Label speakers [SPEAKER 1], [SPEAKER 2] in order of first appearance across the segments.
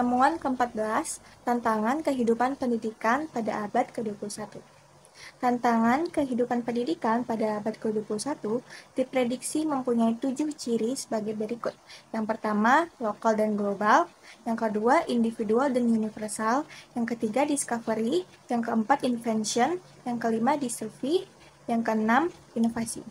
[SPEAKER 1] Pertemuan ke-14, Tantangan Kehidupan Pendidikan pada Abad ke-21. Tantangan kehidupan pendidikan pada abad ke-21 diprediksi mempunyai 7 ciri sebagai berikut. Yang pertama, lokal dan global. Yang kedua, individual dan universal. Yang ketiga, discovery. Yang keempat, invention. Yang kelima, discovery. Yang keenam, inovasi.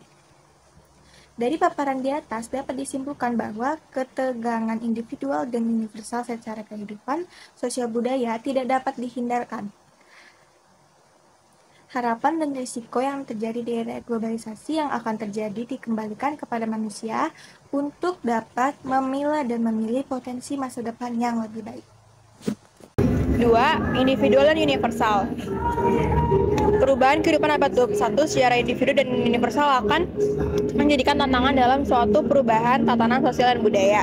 [SPEAKER 1] Dari paparan di atas dapat disimpulkan bahwa ketegangan individual dan universal secara kehidupan sosial budaya tidak dapat dihindarkan. Harapan dan risiko yang terjadi di era globalisasi yang akan terjadi dikembalikan kepada manusia untuk dapat memilah dan memilih potensi masa depan yang lebih baik.
[SPEAKER 2] 2. Individual dan universal. Perubahan kehidupan abad 21 secara individu dan universal akan menjadikan tantangan dalam suatu perubahan tatanan sosial dan budaya.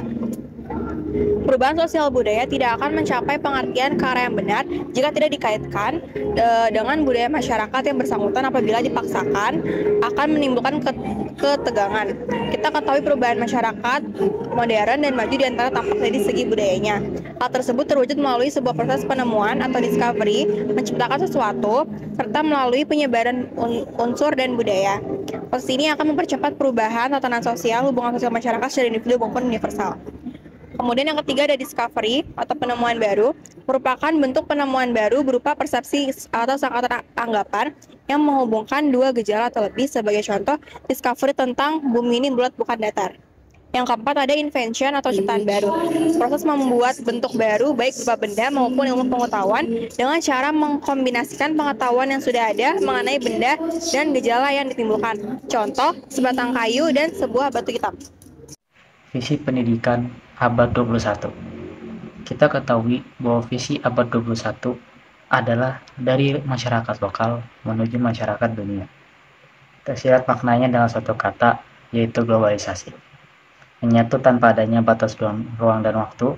[SPEAKER 2] Perubahan sosial budaya tidak akan mencapai pengertian ke arah yang benar jika tidak dikaitkan dengan budaya masyarakat yang bersangkutan. Apabila dipaksakan akan menimbulkan ketegangan. Kita ketahui perubahan masyarakat modern dan maju diantara tampak dari segi budayanya. Hal tersebut terwujud melalui sebuah proses penemuan atau discovery, menciptakan sesuatu, serta melalui penyebaran unsur dan budaya. Proses ini akan mempercepat perubahan tatanan sosial, hubungan sosial masyarakat secara individu maupun universal. Kemudian yang ketiga ada discovery atau penemuan baru, merupakan bentuk penemuan baru berupa persepsi atau sangkatan anggapan yang menghubungkan dua gejala atau lebih. Sebagai contoh, discovery tentang bumi ini bulat bukan datar. Yang keempat ada invention atau ciptaan baru, proses membuat bentuk baru baik berupa benda maupun ilmu pengetahuan dengan cara mengkombinasikan pengetahuan yang sudah ada mengenai benda dan gejala yang ditimbulkan. Contoh, sebatang kayu dan sebuah batu hitam.
[SPEAKER 3] Visi pendidikan abad 21. Kita ketahui bahwa visi abad 21 adalah dari masyarakat lokal menuju masyarakat dunia. Tersirat maknanya dalam satu kata, yaitu globalisasi. Menyatu tanpa adanya batas ruang dan waktu,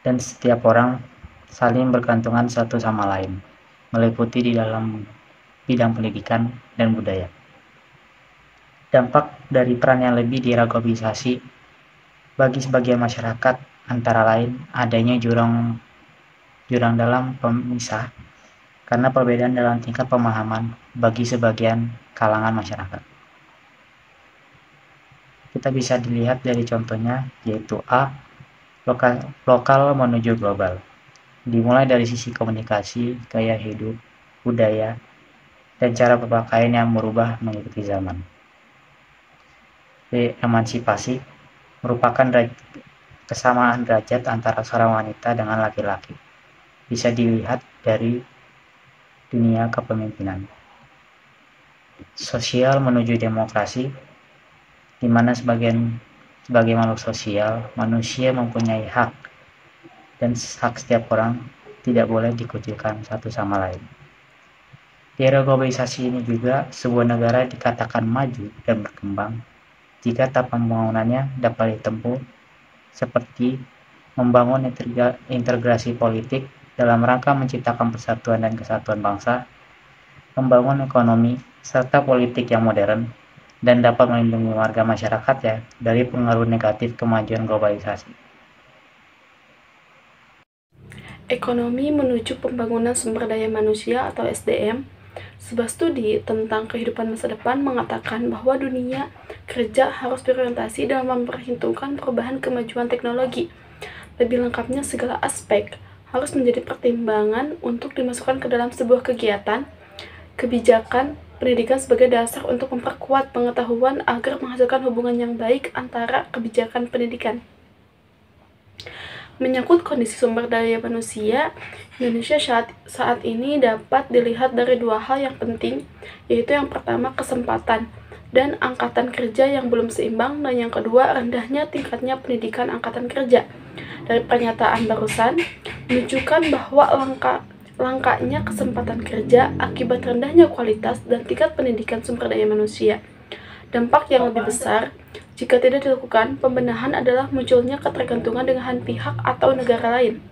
[SPEAKER 3] dan setiap orang saling bergantungan satu sama lain, meliputi di dalam bidang pendidikan dan budaya. Dampak dari peran yang lebih di era globalisasi bagi sebagian masyarakat antara lain adanya jurang dalam pemisah karena perbedaan dalam tingkat pemahaman bagi sebagian kalangan masyarakat. Kita bisa dilihat dari contohnya, yaitu A. Lokal menuju global. Dimulai dari sisi komunikasi, gaya hidup, budaya, dan cara berpakaian yang berubah mengikuti zaman. B. Emansipasi merupakan kesamaan derajat antara seorang wanita dengan laki-laki. Bisa dilihat dari dunia kepemimpinan. Sosial menuju demokrasi, di mana sebagai makhluk sosial, manusia mempunyai hak, dan hak setiap orang tidak boleh dikucilkan satu sama lain. Di era globalisasi ini juga, sebuah negara dikatakan maju dan berkembang jika tahap pembangunannya dapat ditempuh seperti membangun integrasi politik dalam rangka menciptakan persatuan dan kesatuan bangsa, membangun ekonomi serta politik yang modern, dan dapat melindungi warga masyarakat dari pengaruh negatif kemajuan globalisasi.
[SPEAKER 4] Ekonomi menuju pembangunan sumber daya manusia atau SDM. Sebuah studi tentang kehidupan masa depan mengatakan bahwa dunia kerja harus berorientasi dalam memperhitungkan perubahan kemajuan teknologi. Lebih lengkapnya, segala aspek harus menjadi pertimbangan untuk dimasukkan ke dalam sebuah kegiatan, kebijakan, pendidikan sebagai dasar untuk memperkuat pengetahuan agar menghasilkan hubungan yang baik antara kebijakan pendidikan. Menyangkut kondisi sumber daya manusia, Indonesia saat ini dapat dilihat dari dua hal yang penting, yaitu yang pertama kesempatan dan angkatan kerja yang belum seimbang, dan yang kedua rendahnya tingkatnya pendidikan angkatan kerja. Dari pernyataan barusan, menunjukkan bahwa langkanya kesempatan kerja akibat rendahnya kualitas dan tingkat pendidikan sumber daya manusia. Dampak yang lebih besar jika tidak dilakukan pembenahan adalah munculnya ketergantungan dengan pihak atau negara lain.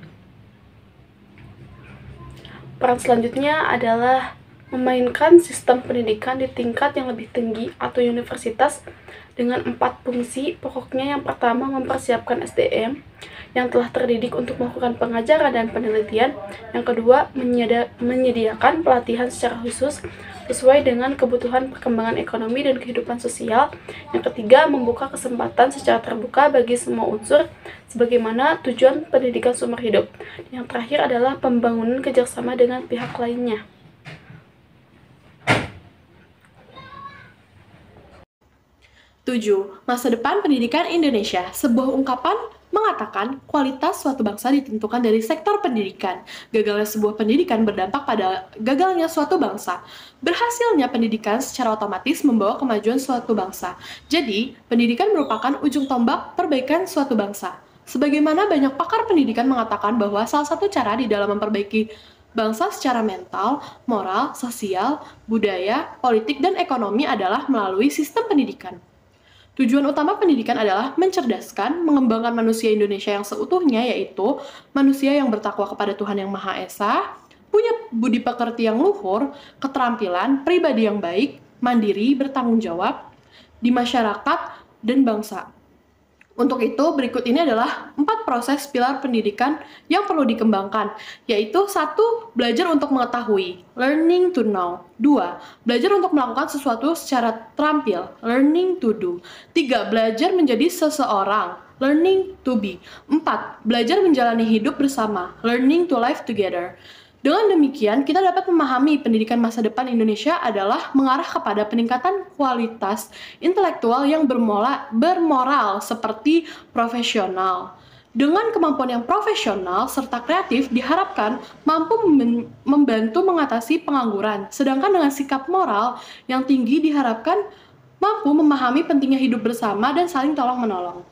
[SPEAKER 4] Peran selanjutnya adalah memainkan sistem pendidikan di tingkat yang lebih tinggi atau universitas dengan 4 fungsi pokoknya. Yang pertama, mempersiapkan SDM yang telah terdidik untuk melakukan pengajaran dan penelitian. Yang kedua, menyediakan pelatihan secara khusus sesuai dengan kebutuhan perkembangan ekonomi dan kehidupan sosial. Yang ketiga, membuka kesempatan secara terbuka bagi semua unsur sebagaimana tujuan pendidikan seumur hidup. Yang terakhir adalah pembangunan kerjasama dengan pihak lainnya.
[SPEAKER 5] 7. Masa depan pendidikan Indonesia. Sebuah ungkapan mengatakan kualitas suatu bangsa ditentukan dari sektor pendidikan. Gagalnya sebuah pendidikan berdampak pada gagalnya suatu bangsa. Berhasilnya pendidikan secara otomatis membawa kemajuan suatu bangsa. Jadi, pendidikan merupakan ujung tombak perbaikan suatu bangsa. Sebagaimana banyak pakar pendidikan mengatakan bahwa salah satu cara di dalam memperbaiki bangsa secara mental, moral, sosial, budaya, politik, dan ekonomi adalah melalui sistem pendidikan. Tujuan utama pendidikan adalah mencerdaskan, mengembangkan manusia Indonesia yang seutuhnya, yaitu manusia yang bertakwa kepada Tuhan Yang Maha Esa, punya budi pekerti yang luhur, keterampilan, pribadi yang baik, mandiri, bertanggung jawab di masyarakat dan bangsa. Untuk itu, berikut ini adalah 4 proses pilar pendidikan yang perlu dikembangkan, yaitu 1. Belajar untuk mengetahui, learning to know. 2. Belajar untuk melakukan sesuatu secara terampil, learning to do. 3. Belajar menjadi seseorang, learning to be. 4. Belajar menjalani hidup bersama, learning to live together. Dengan demikian, kita dapat memahami pendidikan masa depan Indonesia adalah mengarah kepada peningkatan kualitas intelektual yang bermoral seperti profesional. Dengan kemampuan yang profesional serta kreatif diharapkan mampu membantu mengatasi pengangguran, sedangkan dengan sikap moral yang tinggi diharapkan mampu memahami pentingnya hidup bersama dan saling tolong-menolong.